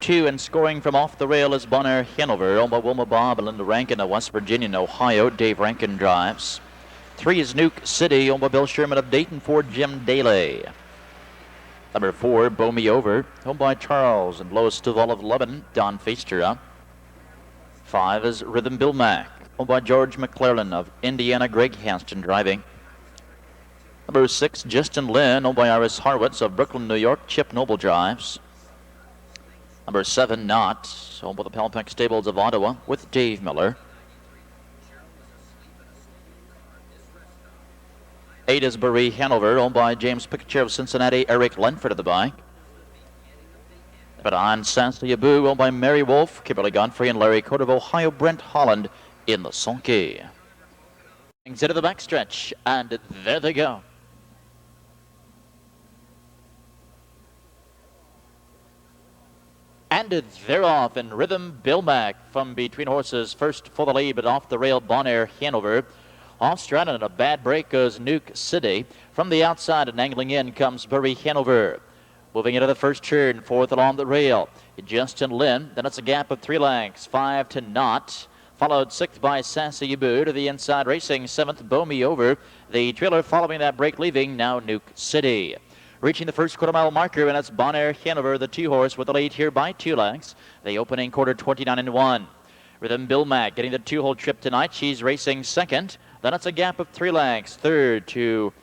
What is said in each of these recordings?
2 and scoring from off the rail is Bonner Hanover, owned by Wilma Bob and Linda Rankin of West Virginia and Ohio. Dave Rankin drives. 3 is Nuke City, owned by Bill Sherman of Dayton, 4 Jim Daly. Number 4, Bow Me Over, owned by Charles and Lois Stovall of Lebanon, Don Feistura. 5 is Rhythm Bill Mack, owned by George McClellan of Indiana, Greg Hanston driving. Number 6, Justin Lynn, owned by Iris Harwitz of Brooklyn, New York, Chip Noble drives. Number 7, Knot, owned by the Palpex Stables of Ottawa with Dave Miller. 8 is Barry Hanover, owned by James Picture of Cincinnati, Eric Lenford of the bike. But on Sassy Abu, owned by Mary Wolf, Kimberly Godfrey, and Larry Cote of Ohio, Brent Holland in the sulky. Into the backstretch, and there they go. And they're off in Rhythm Bill Mack from between horses. First for the lead, but off the rail, Bonaire Hanover. Off Stratton and a bad break goes Nuke City. From the outside and angling in comes Bury Hanover. Moving into the first turn, 4th along the rail, Justin Lynn. Then it's a gap of 3 lengths, 5 to Knot. Followed 6th by Sassy Abu. To the inside racing, 7th Bow Me Over. The trailer following that break leaving, now Nuke City. Reaching the first quarter-mile marker, and it's Bonaire Hanover, the 2-horse, with the lead here by 2 lengths. The opening quarter, 29-1. Rhythm Bill Mack getting the 2-hole trip tonight. She's racing 2nd. Then it's a gap of 3 lengths. 3rd to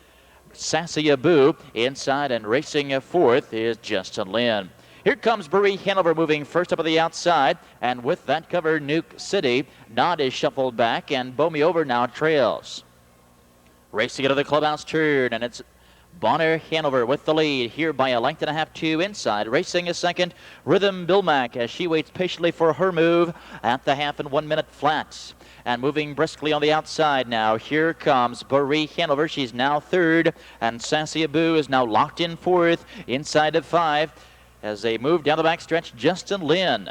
Sassy Abu. Inside and racing 4th is Justin Lynn. Here comes Bury Hanover moving first up on the outside. And with that cover, Nuke City. Nod is shuffled back, and Bow Me Over now trails. Racing into the clubhouse turn, and it's Bonaire Hanover with the lead here by a length and a half, 2 inside. Racing a 2nd, Rhythm Bill Mack as she waits patiently for her move at the half and 1 minute flat. And moving briskly on the outside now, here comes Bury Hanover. She's now 3rd, and Sassy Abu is now locked in 4th, inside of 5. As they move down the backstretch, Justin Lynn.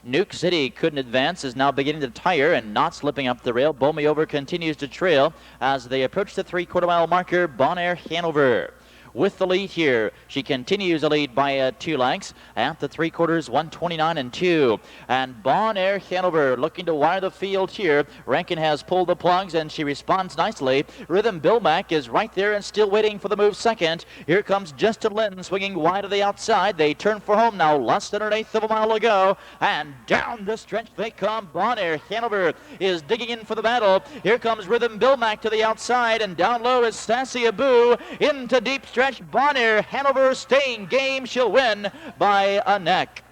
Nuke City couldn't advance, is now beginning to tire and not slipping up the rail. Bow Me Over continues to trail as they approach the 3/4-mile marker. Bonaire Hanover with the lead here. She continues to lead by 2 lengths at the 3/4, 129-2. And Bonaire Hanover looking to wire the field here. Rankin has pulled the plugs and she responds nicely. Rhythm Bill Mack is right there and still waiting for the move 2nd. Here comes Justin Lynn swinging wide to the outside. They turn for home now, less than 1/8 of a mile to go. And down the stretch they come. Bonaire Hanover is digging in for the battle. Here comes Rhythm Bill Mack to the outside, and down low is Sassy Abu into deep stretch. Bonaire Hanover staying game. She'll win by a neck.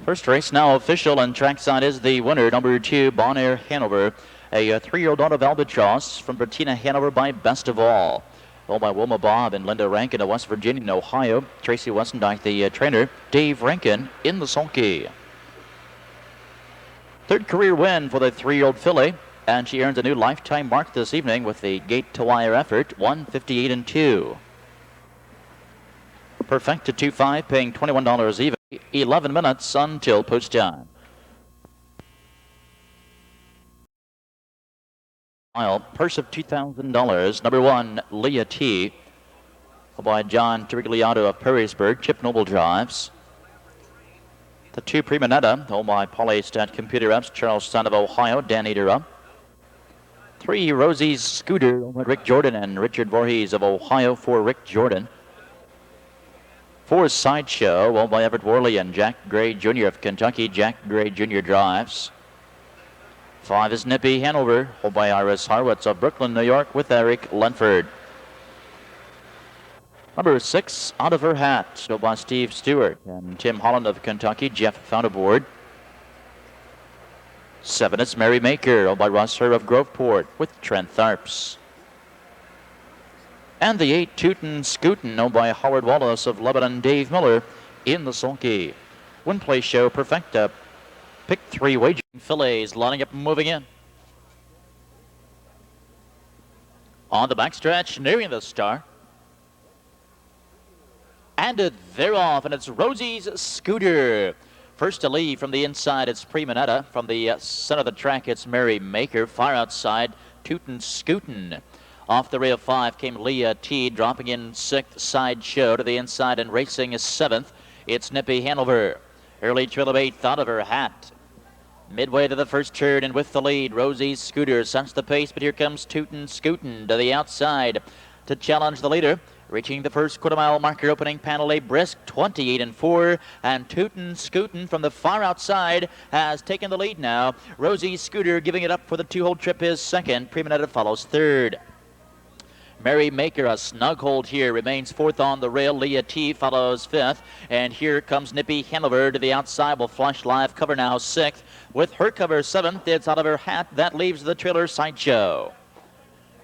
First race now official, and trackside is the winner, number 2, Bonaire Hanover, a 3-year-old daughter of Albatross from Bettina Hanover by Best of All. Owned by Wilma Bob and Linda Rankin of West Virginia and Ohio. Tracy Westendike, the trainer. Dave Rankin in the sulky. 3rd career win for the 3-year-old filly, and she earns a new lifetime mark this evening with the gate-to-wire effort, 158-2. Perfect to 2-5, paying $21 even. 11 minutes until post time. Purse of $2,000. Number 1, Leah T. By John Trigliato of Perrysburg. Chip Noble drives. The 2, Prima Netta, owned by Polystat Computer Reps, Charles Son of Ohio, Dan Eder. 3, Rosie's Scooter, owned by Rick Jordan and Richard Voorhees of Ohio, for Rick Jordan. 4, Sideshow, owned by Everett Worley and Jack Gray Jr. of Kentucky. Jack Gray Jr. drives. 5 is Nippy Hanover, owned by Iris Harwitz of Brooklyn, New York, with Eric Lenford. Number 6, Out of Her Hat, owned by Steve Stewart and Tim Holland of Kentucky. Jeff found aboard. 7 is Mary Maker, owned by Russ Herr of Groveport, with Trent Tharps. And the 8, Tootin' Scootin', owned by Howard Wallace of Lebanon. Dave Miller in the sulky. Win Play Show Perfecta. Pick 3 wagering fillets lining up and moving in. On the backstretch, nearing the star. And they're off, and it's Rosie's Scooter. First to lead from the inside, it's Premonetta. From the center of the track, it's Mary Maker. Far outside, Tootin' Scootin'. Off the rail 5 came Leah T, dropping in 6th. Sideshow to the inside and racing is 7th. It's Nippy Hanover. Early trail of 8th out of her hat. Midway to the first turn and with the lead, Rosie's Scooter sets the pace, but here comes Tootin' Scootin' to the outside to challenge the leader. Reaching the first quarter-mile marker, opening panel a brisk 28-4, and Tootin' Scootin' from the far outside has taken the lead now. Rosie's Scooter giving it up for the two-hole trip is second. Premonetta follows third. Mary Maker, a snug hold here, remains fourth on the rail. Leah T follows fifth. And here comes Nippy Hanover to the outside. Will flash live cover now sixth. With her cover seventh, it's out of her hat. That leaves the trailer Sideshow.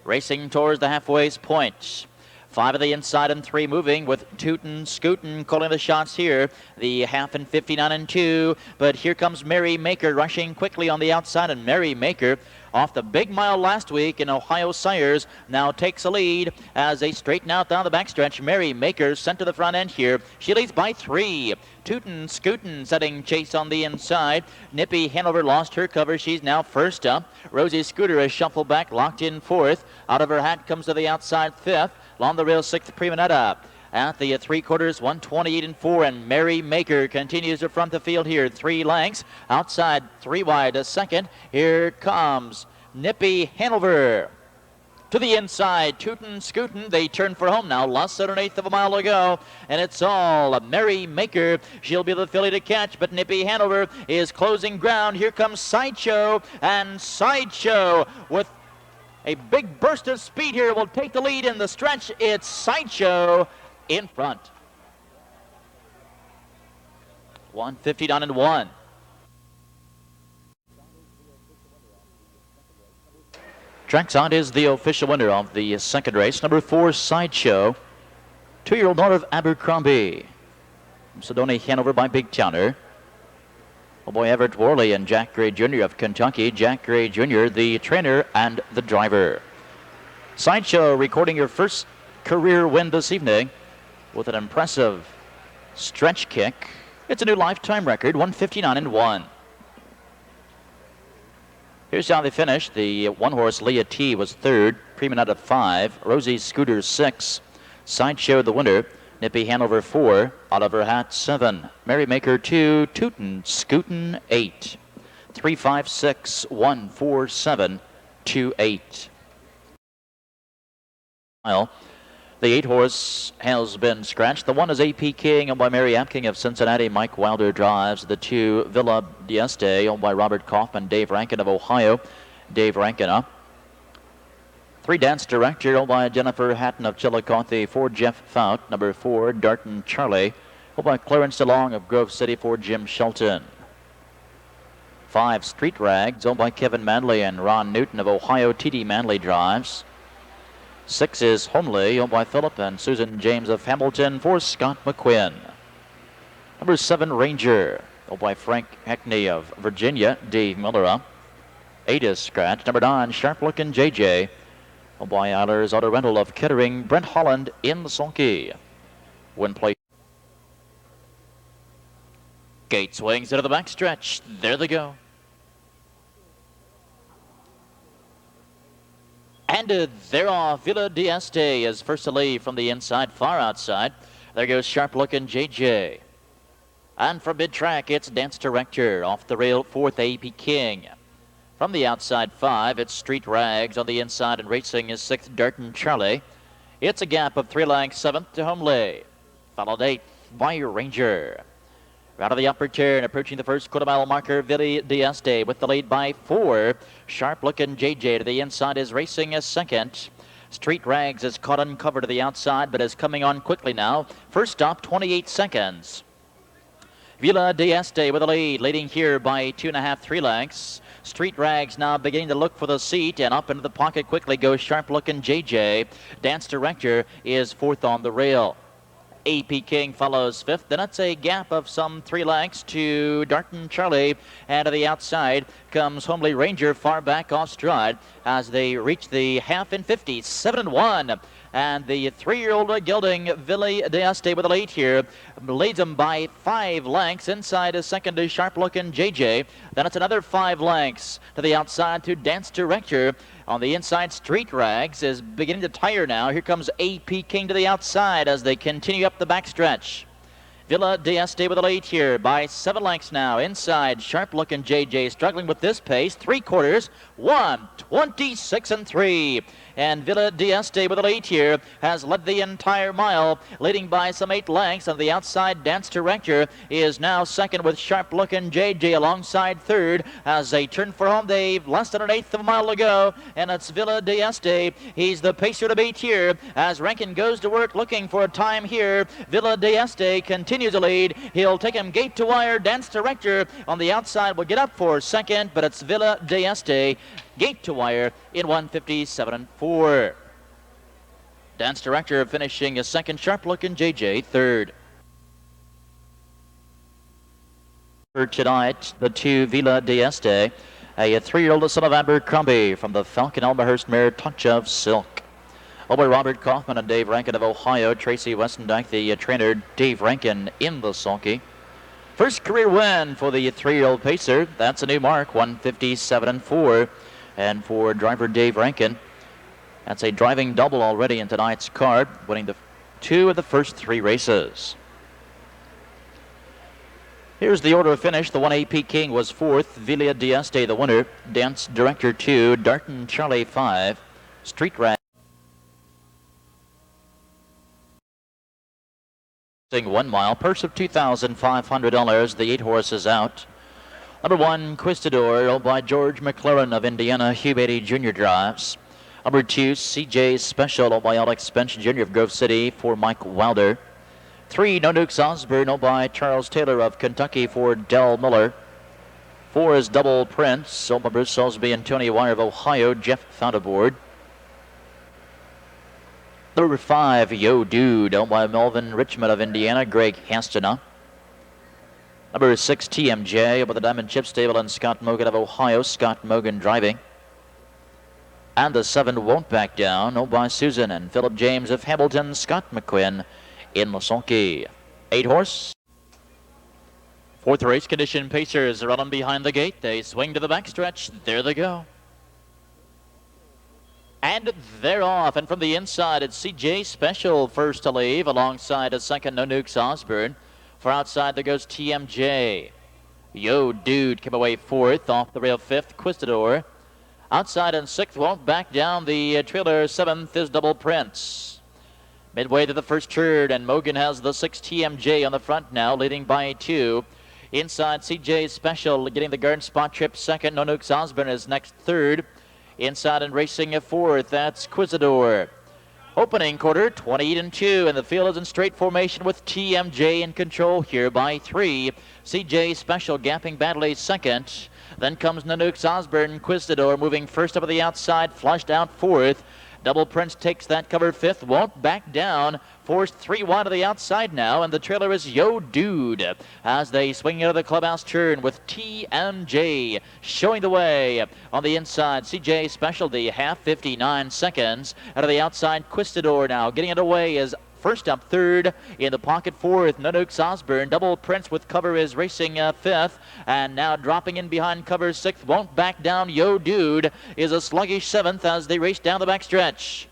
Racing towards the halfway point. 5 of the inside and 3 moving with Tootin' Scootin' calling the shots here. The half and 59-2. But here comes Mary Maker rushing quickly on the outside. And Mary Maker, off the big mile last week in Ohio Sires, now takes a lead as they straighten out down the backstretch. Mary Maker sent to the front end here. She leads by 3. Tootin' Scootin' setting chase on the inside. Nippy Hanover lost her cover. She's now first up. Rosie Scooter is shuffled back, locked in 4th. Out of her hat comes to the outside 5th. Along the rail 6th, Premonetta. At the 3/4, 128-4, and Mary Maker continues to front the field here. 3 lengths. Outside, 3 wide, a second. Here comes Nippy Hanover. To the inside, Tootin' Scootin'. They turn for home now. Less than 1/8 of a mile to go. And it's all Mary Maker. She'll be the filly to catch, but Nippy Hanover is closing ground. Here comes Sideshow, and Sideshow with a big burst of speed here will take the lead in the stretch. It's Sideshow in front. 159-1. Trackside is the official winner of the second race. Number 4, Sideshow. 2-year-old daughter of Abercrombie. Sedona Hanover by Big Towner. Oh boy, Everett Worley and Jack Gray Jr. of Kentucky. Jack Gray Jr., the trainer and the driver. Sideshow recording her first career win this evening with an impressive stretch kick. It's a new lifetime record, 159-1. Here's how they finished. The one-horse Leah T was 3rd. Premonetta 5. Rosie Scooter 6. Sideshow the winner. Nippy Hanover 4, out of her hat 7. Mary Maker 2, Tootin' Scootin' 8. 3-5-6-1-4-7-2-8. The 8-horse has been scratched. The 1 is AP King, owned by Mary Apking of Cincinnati. Mike Wilder drives. The 2, Villa Dieste, owned by Robert Kaufman. Dave Rankin of Ohio. Dave Rankin up. 3, Dance Director, owned by Jennifer Hatton of Chillicothe. 4, Jeff Fout. Number 4, Darton Charlie, owned by Clarence DeLong of Grove City. 4, Jim Shelton. 5, Street Rags, owned by Kevin Manley and Ron Newton of Ohio. T.D. Manley drives. 6 is Homely, owned by Philip and Susan James of Hamilton. 4, Scott McQuinn. Number 7, Ranger, owned by Frank Hackney of Virginia. Dave Miller. 8 is Scratch. Number 9, Sharp Lookin' JJ, by Eilers Auto Rental of Kettering. Brent Holland in the sulky. Win play. Gate swings into the backstretch. There they go. And they're off. Villa Dieste is first to leave from the inside, far outside. There goes Sharp Looking JJ. And from mid-track, it's Dance Director. Off the rail, 4th, AP King. From the outside 5, it's Street Rags. On the inside and racing is 6th, Darton Charlie. It's a gap of 3 lengths, 7th to Homely. Followed 8th by Ranger. Out of the upper turn, approaching the first quarter-mile marker, Villa Dieste with the lead by 4. Sharp-looking JJ to the inside is racing as 2nd. Street Rags is caught uncovered to the outside, but is coming on quickly now. First stop, 28 seconds. Villa Dieste with the lead, leading here by 2.5, 3 lengths. Street Rags now beginning to look for the seat, and up into the pocket quickly goes Sharp-looking JJ. Dance Director is 4th on the rail. AP King follows 5th. Then it's a gap of some 3 lengths to Darton Charlie. And to the outside comes Homely Ranger far back off stride as they reach the half in 50. 7-1. And the 3-year-old gelding Villa d'Este with a lead here leads him by 5 lengths. Inside is second is Sharp Looking JJ. Then it's another 5 lengths to the outside to Dance Director. On the inside, Street Rags is beginning to tire now. Here comes AP King to the outside as they continue up the backstretch. Villa d'Este with a lead here by 7 lengths now. Inside, Sharp Looking JJ struggling with this pace. 3/4, 1:26 and 3. And Villa d'Este with a lead here has led the entire mile, leading by some 8 lengths. On the outside, Dance Director is now second with Sharp Looking JJ alongside third. As they turn for home, they've less than 1/8 of a mile to go, and it's Villa d'Este. He's the pacer to beat here as Rankin goes to work looking for a time here. Villa d'Este continues to lead. He'll take him gate to wire. Dance Director on the outside will get up for second, but it's Villa d'Este gate to wire in 1:57 and 4. Dance Director finishing a second, Sharp Looking JJ third. For tonight, the 2 Villa d'Este, a 3-year-old son of Abercrombie from the Falcon Elmhurst mare Touch of Silk. Over Robert Kaufman and Dave Rankin of Ohio, Tracy Westendike, the trainer, Dave Rankin in the sulky. First career win for the 3-year-old pacer. That's a new mark, 1:57 and 4. And for driver Dave Rankin, that's a driving double already in tonight's card, winning the 2 of the first 3 races. Here's the order of finish. The 1 AP King was 4th, Villa d'Este the winner, Dance Director 2, Darton Charlie 5, Street Rag 1 mile, purse of $2,500. The 8 horses out. Number 1, Quistador, owned by George McLaren of Indiana, Hugh Beatty Jr. drives. Number 2, CJ Special, owned by Alex Spence Jr. of Grove City for Mike Wilder. 3, No Nukes Osborne, owned by Charles Taylor of Kentucky for Del Miller. 4 is Double Prince, owned by Bruce Salisbury and Tony Wire of Ohio, Jeff found aboard. Number 5, Yo Dude, owned by Melvin Richmond of Indiana, Greg Hastana. Number 6, TMJ, over the Diamond Chip Stable and Scott Mogan of Ohio, Scott Mogan driving. And the 7, Won't Back Down, owned by Susan and Philip James of Hamilton, Scott McQuinn in Lasonki. 8 horse. 4th race condition, pacers are running behind the gate. They swing to the backstretch. There they go. And they're off. And from the inside, it's CJ Special first to leave, alongside a second, No Nukes Osborne. For outside, there goes TMJ. Yo Dude came away 4th, off the rail 5th, Quistador. Outside and 6th, Won't Back Down. The trailer 7th is Double Prince. Midway to the first turn, and Mogan has the 6 TMJ on the front now, leading by 2. Inside, CJ Special getting the guard spot trip 2nd. No Nukes Osborne is next 3rd. Inside and racing a 4th, that's Quistador. Opening quarter, 28 and 2, and the field is in straight formation with TMJ in control here by 3. CJ Special gapping badly 2nd. Then comes No Nukes Osborne, Quistador moving first up to the outside, flushed out 4th. Double Prince takes that cover 5th, Won't Back Down, forced 3 wide to the outside now, and the trailer is Yo Dude as they swing out of the clubhouse turn with TMJ showing the way on the inside. CJ Special, the half 59 seconds out of the outside. Quistador now getting it away is first up 3rd, in the pocket 4th, No Nukes Osborne. Double Prince with cover is racing 5th, and now dropping in behind cover 6th, Won't Back Down. Yo Dude is a sluggish 7th as they race down the backstretch.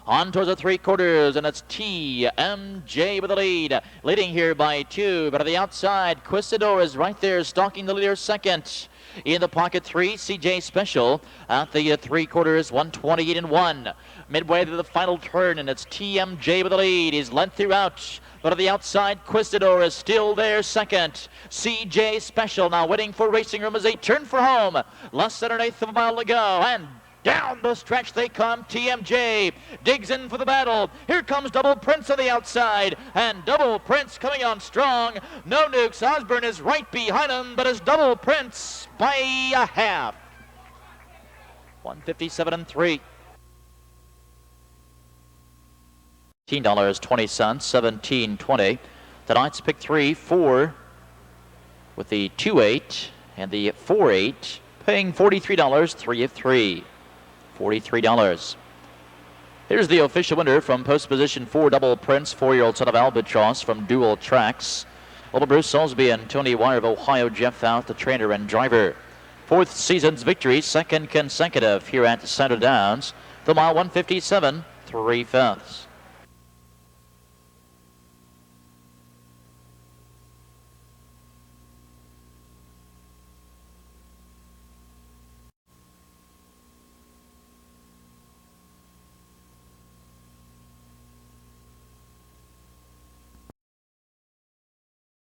On towards the 3/4, and it's TMJ with the lead, leading here by 2, but on the outside, Quistador is right there, stalking the leader 2nd. In the pocket 3, CJ Special. At the 3/4, 128 and 1. Midway to the final turn, and it's TMJ with the lead. He's led throughout, but on the outside, Quistador is still there 2nd. CJ Special now waiting for racing room as they turn for home. Less than 1/8 of a mile to go, and down the stretch they come. TMJ digs in for the battle. Here comes Double Prince on the outside, and Double Prince coming on strong. No Nukes Osborne is right behind him, but it's Double Prince by a half. 157 and 3. $18.20, 17.20. Tonight's pick 3, 4 with the 2-8 and the 4-8, paying $43, 3 of 3. $43. Here's the official winner from post position 4, Double Prince, 4-year-old son of Albatross from Dual Tracks. Little Bruce Salisbury and Tony Wire of Ohio, Jeff Fouth, the trainer and driver. 4th season's victory, 2nd consecutive here at Scioto Downs. The mile 157, 3/5.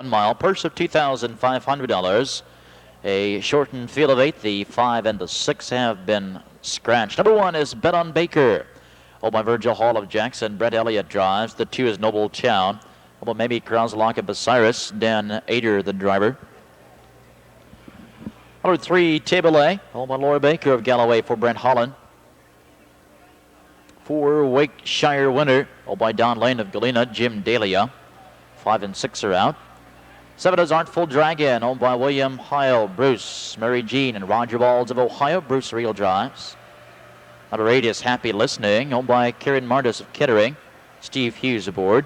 $1 mile, purse of $2,500. A shortened field of 8. The 5 and the 6 have been scratched. Number 1 is Bet on Baker. Owned by Virgil Hall of Jackson. Brett Elliott drives. The 2 is Noble Town. Although maybe Krauselock of Bucyrus. Dan Ader, the driver. Number 3, Table A. Owned by Laura Baker of Galloway for Brent Holland. 4, Wakeshire Winner. Owned by Don Lane of Galena. Jim Dahlia. 5 and 6 are out. 7 is Artful Dragon, owned by William Heil, Bruce, Mary Jean, and Roger Balls of Ohio. Bruce Real drives. Number 8 is Happy Listening, owned by Karen Martis of Kettering. Steve Hughes aboard.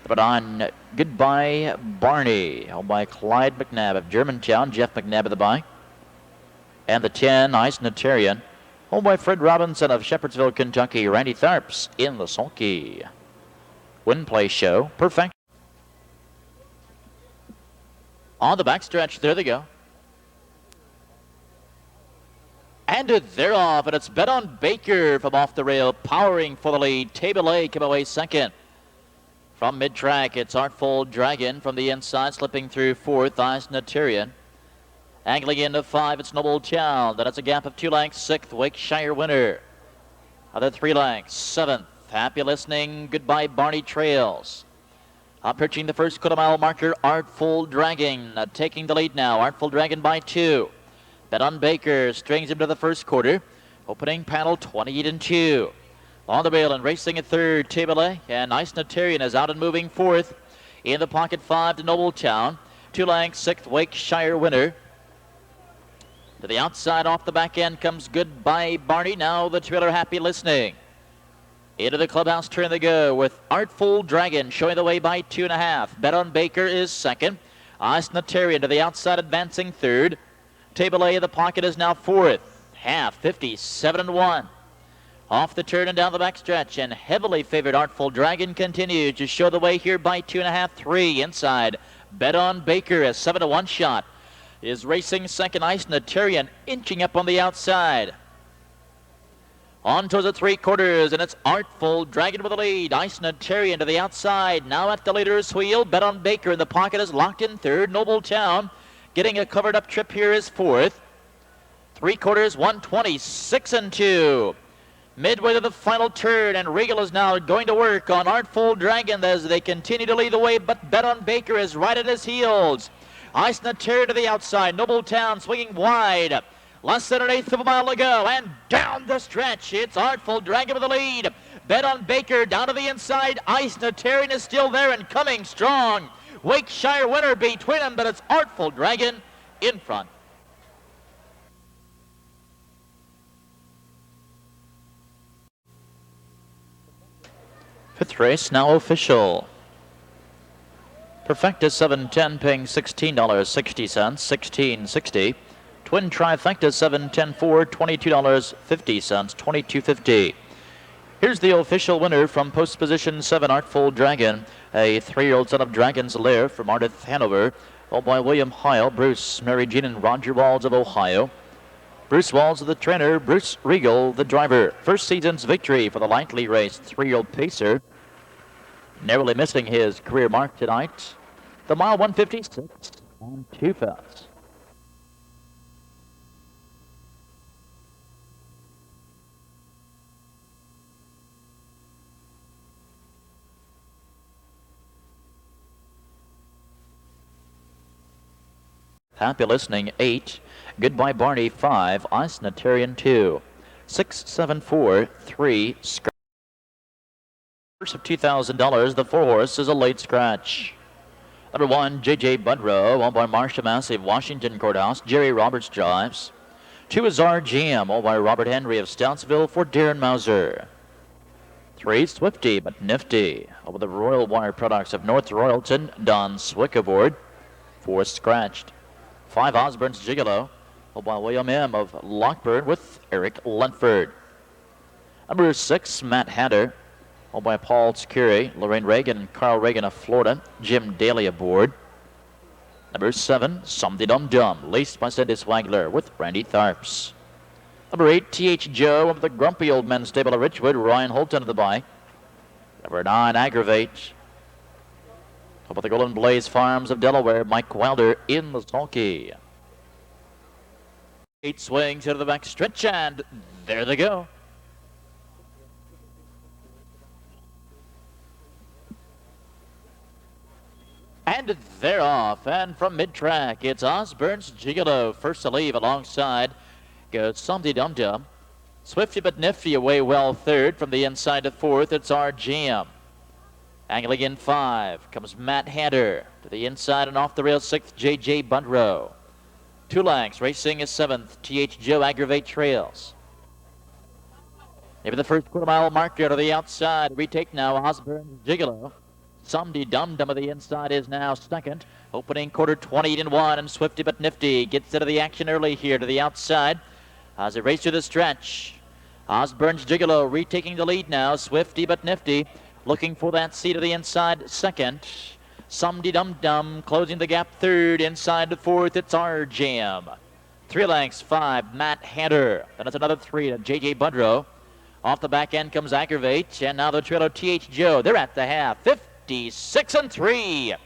Number 9, Goodbye Barney, owned by Clyde McNabb of Germantown. Jeff McNabb of the bike. And the 10, Ice Notarian, owned by Fred Robinson of Shepherdsville, Kentucky. Randy Tharps in the sulky. Win Play Show, perfect. On the backstretch, there they go. And they're off, and it's Bet on Baker from off the rail, powering for the lead. Table A came away second. From mid-track, it's Artful Dragon from the inside, slipping through 4th, Ice Notarian. Angling into 5, it's Noble Town. Then it's a gap of 2 lengths, 6th, Wakeshire Winner. Other 3 lengths, 7th, Happy Listening, Goodbye Barney trails. Approaching the first quarter-mile marker, Artful Dragon taking the lead now. Artful Dragon by 2. Bet on Baker strings him to the first quarter. Opening panel 28 and 2. On the rail and racing at 3rd, Table A, and Ice Notarian is out and moving 4th. In the pocket 5 to Noble Town. 2 lengths, 6th, Wakeshire Winner. To the outside off the back end comes Goodbye Barney. Now the trailer Happy Listening. Into the clubhouse turn they go with Artful Dragon showing the way by 2.5. Bet on Baker is 2nd. Ice Notarian to the outside advancing 3rd. Table A in the pocket is now 4th. Half 57 and 1. Off the turn and down the backstretch, and heavily favored Artful Dragon continues to show the way here by 2.5, 3 inside. Bet on Baker, a 7 to 1 shot, is racing 2nd. Ice Notarian inching up on the outside. On towards the 3/4, and it's Artful Dragon with the lead. Ice Notarian to the outside. Now at the leader's wheel. Bet on Baker in the pocket is locked in 3rd. Noble Town getting a covered up trip here is 4th. 3/4, 126 and 2. Midway to the final turn, and Regal is now going to work on Artful Dragon as they continue to lead the way, but Bet on Baker is right at his heels. Ice Notarian to the outside. Noble Town swinging wide. Less than 1/8 of a mile to go, and down the stretch, it's Artful Dragon with the lead. Bet on Baker down to the inside. Ice Notarian is still there and coming strong. Wakeshire Winner between them, but it's Artful Dragon in front. Fifth race now official. Perfecta 710 paying $16.60, $16.60. Twin Trifecta 710-4, $22.50, $22.50. Here's the official winner from post position 7, Artful Dragon, a 3-year-old son of Dragon's Lair from Ardith, Hanover, owned by William Heil, Bruce, Mary Jean, and Roger Walls of Ohio. Bruce Walls, the trainer, Bruce Regal, the driver. First season's victory for the lightly raced 3-year-old pacer, narrowly missing his career mark tonight. The mile 156 and 2/5. Happy Listening 8, Goodbye Barney 5, Ice Notarian 2, 6, 7, 4, 3, scratch. First of $2,000, the 4-horse is a late scratch. Number 1, J.J. Budrow, owned by Marcia Massey of Washington Courthouse. Jerry Roberts drives. 2 is our Jam, all by Robert Henry of Stoutsville for Darren Mauser. 3, Swifty but Nifty, over the Royal Wire products of North Royalton, Don Swick aboard. 4, Scratched. 5, Osborne's Gigolo, all by William M. of Lockburn with Eric Lentford. Number 6, Matt Hatter, all by Paul Scurry, Lorraine Reagan, and Carl Reagan of Florida, Jim Daly aboard. Number 7, Somedy Dum Dum, laced by Cindy Swagler with Randy Tharps. Number 8, T.H. Joe of the Grumpy Old Men Stable of Richwood, Ryan Holton of the bike. Number 9, Aggravate, up at the Golden Blaze Farms of Delaware, Mike Wilder in the sulky. 8 swings into the back stretch, and there they go. And they're off, and from mid-track, it's Osborne's Gigolo first to leave. Alongside goes Somedy Dum Dum. Swifty but Nifty away well third. From the inside to fourth, it's our Jam. Angling in 5 comes Matt Hatter. To the inside and off the rail 6th, J.J. Budrow. 2 lengths, racing is 7th, T.H. Joe Aggravate trails. Maybe the first quarter-mile marker to the outside. Retake now, Osborne's Gigolo. Somedy Dum Dum of the inside is now second. Opening quarter 28-1, and Swifty but Nifty gets into the action early here to the outside as they race through the stretch. Osborne's Gigolo retaking the lead now. Swifty but Nifty looking for that seat to the inside second. Somedy Dum Dum closing the gap third. Inside to fourth, it's our Jam. 3 lengths, 5, Matt Hatter. Then it's another 3 to J.J. Budrow. Off the back end comes Aggravate, and now the trail of T.H. Joe. They're at the half. 56-3.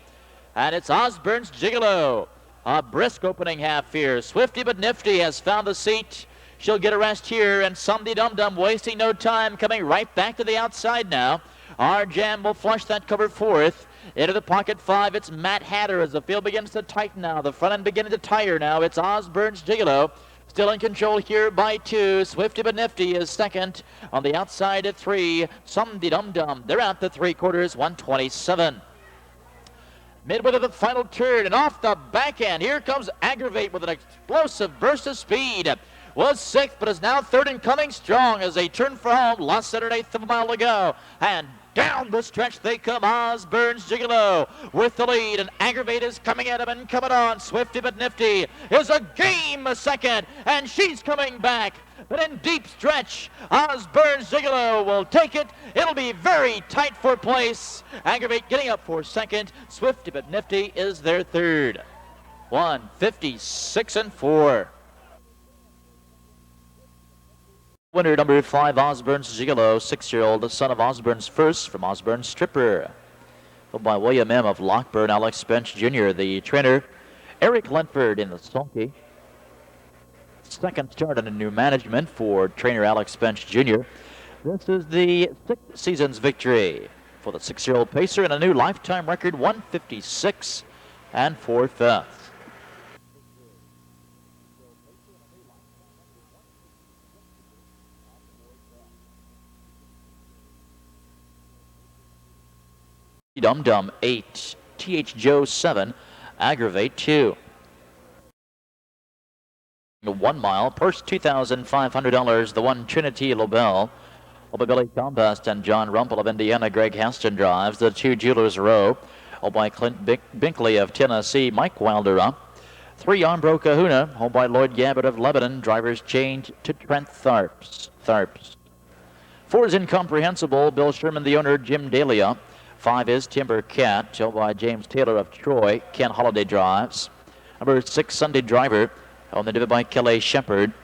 And it's Osborne's Gigolo. A brisk opening half here. Swifty but Nifty has found the seat. She'll get a rest here, and Somedy Dum Dum wasting no time, coming right back to the outside now. Our Jam will flush that cover fourth. Into the pocket 5, it's Matt Hatter as the field begins to tighten now. The front end beginning to tire now. It's Osborne's Gigolo. Still in control here by 2. Swifty but Nifty is second. On the outside at 3, Somedy Dum Dum. They're out the 3/4, 127. Midway to the final turn, and off the back end, here comes Aggravate with an explosive burst of speed. Was 6th, but is now 3rd and coming strong as they turn for home. Lost 1/8 of a mile to go. And down the stretch they come. Osborne's Gigolo with the lead, and Aggravate is coming at him and coming on. Swifty but Nifty is a game second, and she's coming back. But in deep stretch, Osborne's Gigolo will take it. It'll be very tight for place. Aggravate getting up for second. Swifty but Nifty is their third. 156-4. Winner number 5, Osborne's Gigolo, 6-year-old son of Osborne's First from Osborne's Stripper. Followed by William M. of Lockburn, Alex Bench Jr., the trainer. Eric Lentford in the sulky. Second start under new management for trainer Alex Bench Jr. This is the 6th season's victory for the 6-year-old pacer, and a new lifetime record, 156 and 4/5. Dum Dum 8, T.H. Joe 7, Aggravate 2. 1 mile, purse $2,500, the one Trinity Lobel. Over Billy Combest and John Rumpel of Indiana, Greg Haston drives. The 2 Jewelers Row, all by Clint Binkley of Tennessee, Mike Wilder up. 3 Armbro Kahuna, home by Lloyd Gabbard of Lebanon, drivers changed to Trent Tharps. 4 is Incomprehensible, Bill Sherman, the owner, Jim Daly up. 5 is Timber Cat, owned by James Taylor of Troy. Ken Holiday drives. Number 6, Sunday Driver, owned by Kelly Shepard.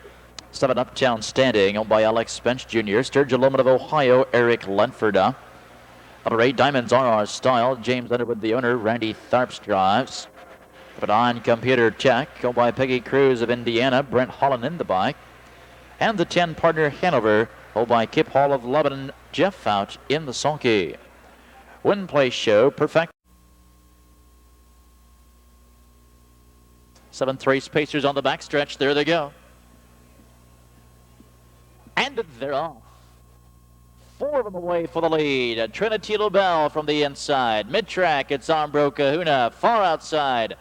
7, Uptown Standing, owned by Alex Bench Jr. Sturgill Loman of Ohio, Eric Lentford. Number 8, Diamonds Are Our Style, James Underwood, the owner, Randy Tharps drives. Number 9, Computer Tech, owned by Peggy Cruz of Indiana, Brent Holland in the bike. And the 10, Partner Hanover, owned by Kip Hall of Lebanon, Jeff out in the sulky. Win Place Show, perfect. 7th race pacers on the backstretch. There they go. And they're off. 4 of them away for the lead. Trinity Lobel from the inside. Mid-track, it's Armbro Kahuna. Far outside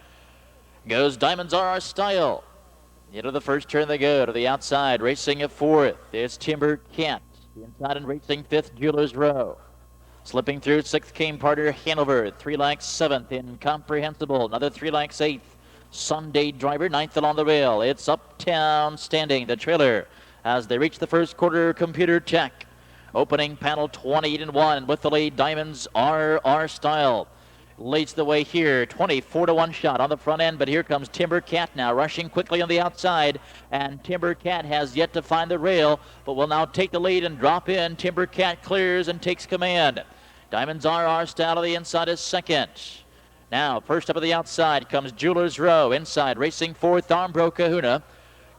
goes Diamonds Are Our Style. Into the first turn they go. To the outside, racing a fourth. It's Timber Cat. Inside and racing fifth, Jewelers Row. Slipping through sixth came partner Hanover. 3 lengths seventh, Incomprehensible. Another 3 lengths eighth. Sunday Driver, ninth along the rail. It's Uptown Standing, the trailer, as they reach the first quarter. Computer Tech. Opening panel 28-1 with the lead. Diamonds RR Style leads the way here. 24-1 shot on the front end, but here comes Timber Cat now rushing quickly on the outside, and Timber Cat has yet to find the rail, but will now take the lead and drop in. Timber Cat clears and takes command. Diamonds RR Style to the inside is second. Now first up at the outside comes Jewelers Row. Inside racing fourth, Armbro Kahuna.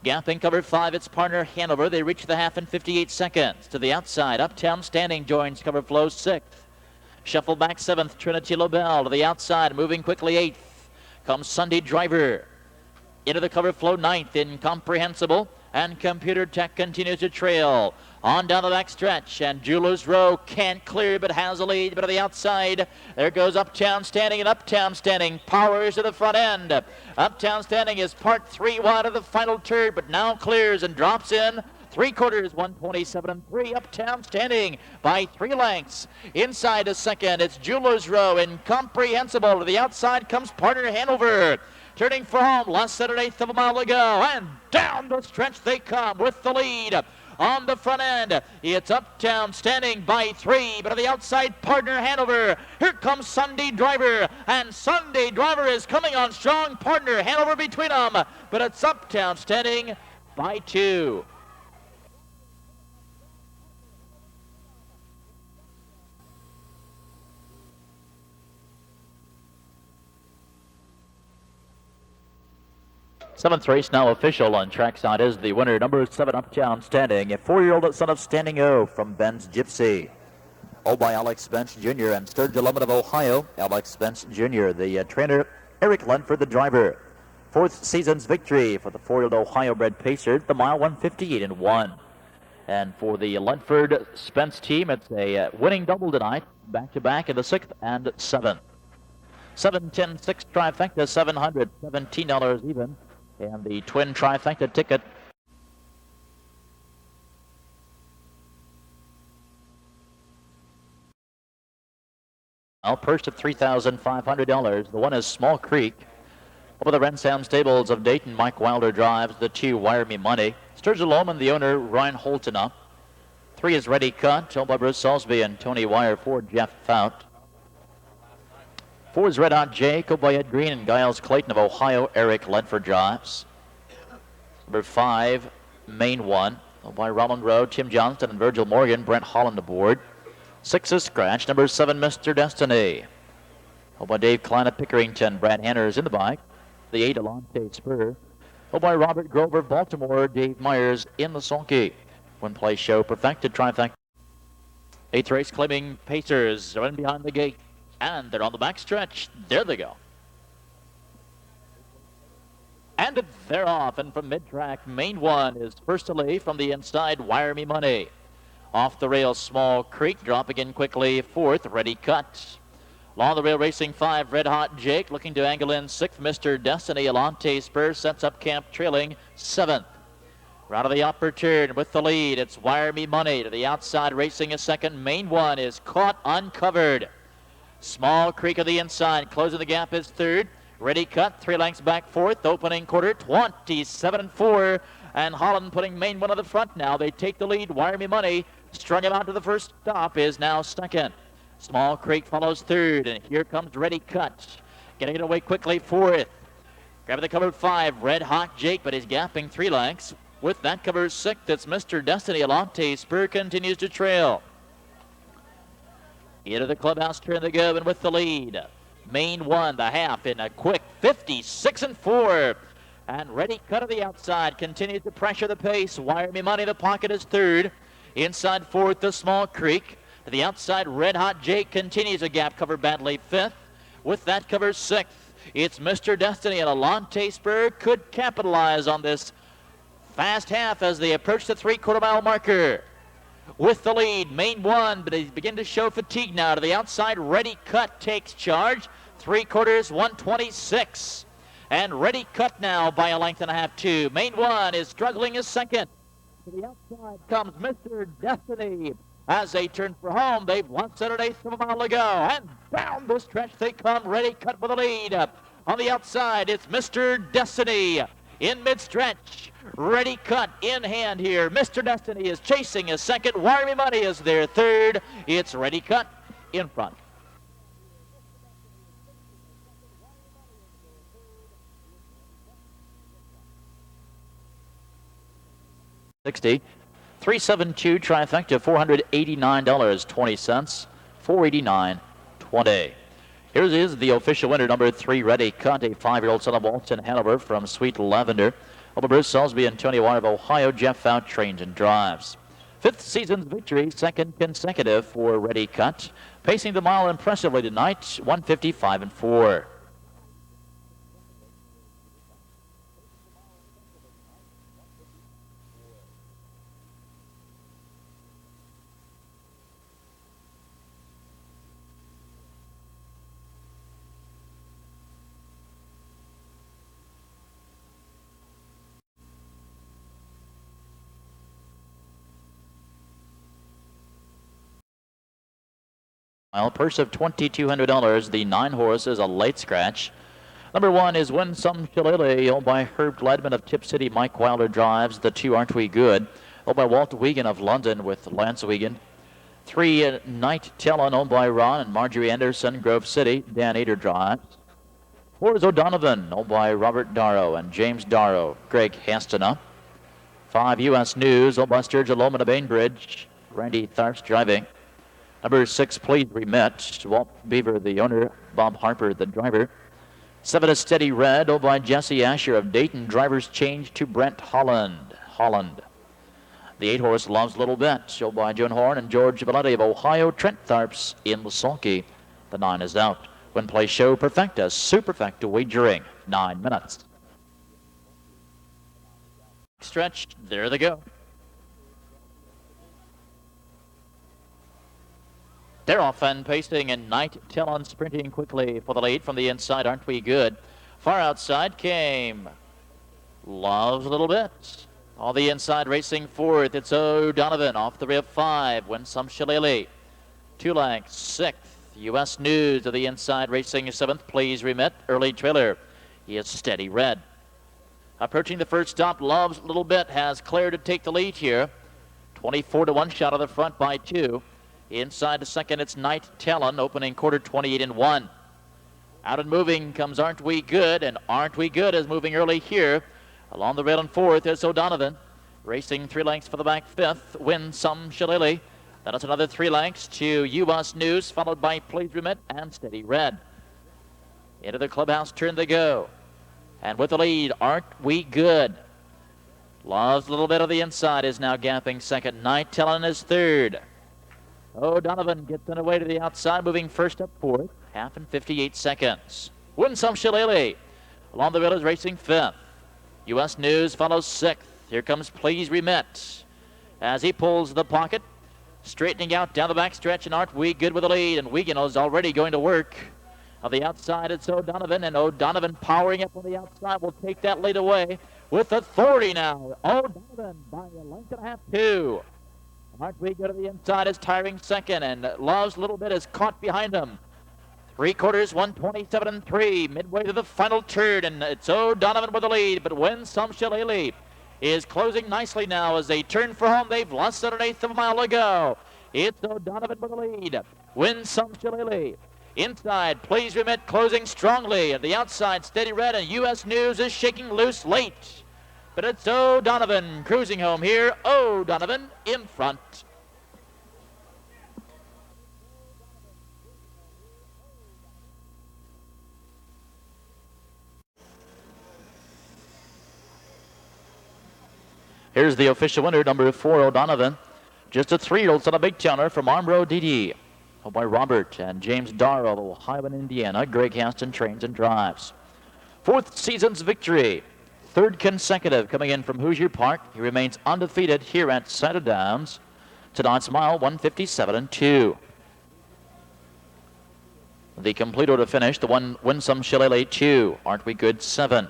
Gapping cover 5, its partner Hanover. They reach the half in 58 seconds. To the outside, Uptown Standing joins cover flow 6th. Shuffle back 7th, Trinity Lobel. To the outside, moving quickly 8th. Comes Sunday Driver. Into the cover flow 9th, Incomprehensible. And Computer Tech continues to trail. On down the back stretch, and Jewelers Row can't clear but has a lead. But to the outside, there goes Uptown Standing, and Uptown Standing powers to the front end. Uptown Standing is part 3 wide of the final turn, but now clears and drops in. 3/4, 127-3. Uptown Standing by 3 lengths. Inside a second, it's Jewelers Row. Incomprehensible. To the outside comes partner Hanover. Turning for home, less than 1/8 of a mile to go, and down the stretch they come with the lead. On the front end, it's Uptown Standing by 3, but to the outside, partner Hanover. Here comes Sunday Driver, and Sunday Driver is coming on strong. Partner Hanover between them, but it's Uptown Standing by 2. Seventh race now official on trackside is the winner, number 7, Uptown Standing, a 4-year-old son of Standing O from Ben's Gypsy. Owned by Alex Spence Jr. and Sturge Lemon of Ohio. Alex Spence Jr., the trainer, Eric Lenford, the driver. 4th season's victory for the 4-year-old Ohio-bred pacer, the mile 158-1. And for the Lenford Spence team, it's a winning double tonight, back-to-back in the 6th and 7th. 7-10-6 trifecta, $717 even. And the twin trifecta ticket, purse of $3,500. The one is Small Creek. Over the Rensam Stables of Dayton, Mike Wilder drives. The 2, Wire Me Money. Sturgill Loman, the owner, Ryan Holton. 3 is Ready Cut, owned by Bruce Salisbury and Tony Wire. 4, Jeff Fout. 4 is Red Hot Jake, owned by Ed Green and Giles Clayton of Ohio. Eric Lenford drives. Number 5, Main One, owned by Roland Rowe, Tim Johnston and Virgil Morgan. Brent Holland aboard. 6 is Scratch. Number 7, Mr. Destiny, owned by Dave Klein of Pickerington. Brad Hanner is in the bike. The 8, Alante Spur, owned by Robert Grover of Baltimore. Dave Myers in the sulky. One play show perfected trifecta. 8th race claiming Pacers are in behind the gate. And they're on the back stretch. There they go. And they're off. And from mid-track, Main One is first to lay from the inside. Wire Me Money. Off the rail, Small Creek dropping in quickly. 4th, Ready Cut. Along the rail, racing 5, Red Hot Jake looking to angle in. 6th, Mr. Destiny. Alante Spur sets up camp trailing 7th. Right of the upper turn with the lead. It's Wire Me Money. To the outside, racing a second. Main One is caught uncovered. Small Creek of the inside, closing the gap is 3rd. Ready Cut, 3 lengths back 4th. Opening quarter, 27-4. And Holland putting Main One on the front now. They take the lead. Wire Me Money, strung him out to the first stop, is now 2nd. Small Creek follows 3rd. And here comes Ready Cut. Getting it away quickly, 4th. Grabbing the cover 5, Red Hot Jake, but he's gapping 3 lengths. With that cover 6th, it's Mr. Destiny. Alante Spur continues to trail. Into the clubhouse turn they go, and with the lead, Main One, the half in a quick 56-4. And Ready Cut of the outside continues to pressure the pace. Wire Me Money, the pocket is 3rd. Inside 4th, the Small Creek. To the outside, Red Hot Jake continues a gap cover badly 5th. With that cover 6th, it's Mr. Destiny, and Alante Spur could capitalize on this fast half as they approach the 3/4 mile marker. With the lead, Main One, but he's beginning to show fatigue now. To the outside, Ready Cut takes charge. 3/4, 126. And Ready Cut now by a length and a half, 2. Main One is struggling as second. To the outside comes Mr. Destiny. As they turn for home, they've lost it an eighth of a mile to go. And down the stretch they come. Ready Cut with the lead. On the outside, it's Mr. Destiny. In mid-stretch, Ready Cut in hand here. Mr. Destiny is chasing his second. Wire Money is their third. It's Ready Cut in front. 60. 372 trifecta, $489.20. $489.20. Here is the official winner, number 3, Ready Cut, a 5-year-old son of Walton Hanover from Sweet Lavender. Over Bruce Salisbury and Tony Warren of Ohio. Jeff out trains and drives. 5th season's victory, 2nd consecutive for Ready Cut. Pacing the mile impressively tonight, 155.4. Purse of $2,200. The 9 horse is a late scratch. Number 1 is Win Some Shillelagh, owned by Herb Gladman of Tip City. Mike Wilder drives. The 2, Aren't We Good, owned by Walt Wiegand of London with Lance Wiegand. 3, Night Tellin, owned by Ron and Marjorie Anderson, Grove City. Dan Ader drives. 4 is O'Donovan, owned by Robert Darrow and James Darrow, Greg Hastana. 5, U.S. News, owned by Sturgill Loman of Bainbridge, Randy Tharps driving. Number 6, Please Remit, Walt Beaver, the owner, Bob Harper, the driver. 7 is Steady Red, owned by Jesse Asher of Dayton. Drivers change to Brent Holland. The 8 horse Loves Little Bit, owned by Joan Horn and George Valenti of Ohio. Trent Tharps in Lasaki. The 9 is out. Win Play Show Perfecta, Superfecta wagering, 9 minutes. Stretch, there they go. They're off and pacing, and Night Tellin sprinting quickly for the lead from the inside. Aren't We Good? Far outside came Loves a Little Bit. On the inside racing fourth, it's O'Donovan off the rib 5. Win Some Shillelagh. 2 lengths, 6th. U.S. News to the inside racing 7th. Please Remit. Early trailer. He is Steady Red. Approaching the first stop, Loves a Little Bit has cleared to take the lead here. 24-1 shot of the front by 2. Inside the second, it's Night Tellin, opening quarter 28-1. Out and moving comes Aren't We Good, and Aren't We Good is moving early here. Along the rail in fourth is O'Donovan, racing 3 lengths for the back 5th. Win Some Shillelagh. Then it's another 3 lengths to U.S. News, followed by Please Remit and Steady Red. Into the clubhouse turn they go. And with the lead, Aren't We Good. Loves a Little Bit of the inside is now gapping second. Night Tellin is third. O'Donovan gets underway to the outside, moving first up fourth, 1/2 and 58 seconds. Win Some Shillelagh. Along the rail is racing 5th. U.S. News follows 6th. Here comes Please Remit as he pulls the pocket, straightening out down the back stretch, and Aren't We Good with the lead, and Wiegand is already going to work. On the outside, it's O'Donovan, and O'Donovan powering up on the outside will take that lead away with authority now. O'Donovan by a length and a half, 2. Aren't We Good to the inside is tiring second, and Loves a Little Bit is caught behind him. 3/4, 127-3, midway to the final turn, and it's O'Donovan with the lead, but Win Some Shillelagh is closing nicely now as they turn for home. They've lost it an eighth of a mile to go. It's O'Donovan with the lead. Win Some Shillelagh. Inside, Please Remit closing strongly. At the outside, Steady Red, and U.S. News is shaking loose late. But it's O'Donovan cruising home here. O'Donovan in front. Here's the official winner, number 4, O'Donovan. Just a 3-year-old son of Big Towner from Armbro DD. Owned by Robert and James Darrow of Ohio and Indiana. Greg Haston trains and drives. 4th season's victory. 3rd consecutive coming in from Hoosier Park. He remains undefeated here at Scioto Downs. Tonight's mile, 157-2. The complete order finish, the one Winsome Shillelagh 2, Aren't We Good 7,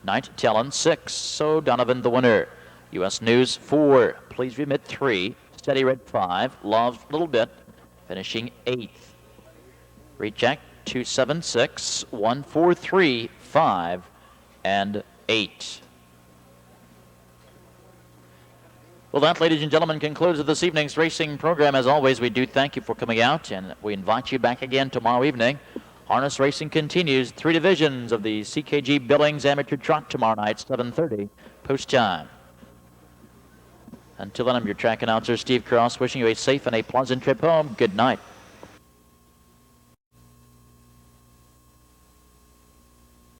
Night Talon 6, So Donovan the winner. U.S. News 4, Please Remit 3, Steady Red 5, Love Little Bit, finishing 8th. Recheck 2, 7, 6, 1, 4, 3, 5, and 8. Well, that, ladies and gentlemen, concludes this evening's racing program. As always, we do thank you for coming out, and we invite you back again tomorrow evening. Harness racing continues. 3 divisions of the CKG Billings Amateur Trot tomorrow night, 7:30 post time. Until then, I'm your track announcer, Steve Cross, wishing you a safe and a pleasant trip home. Good night.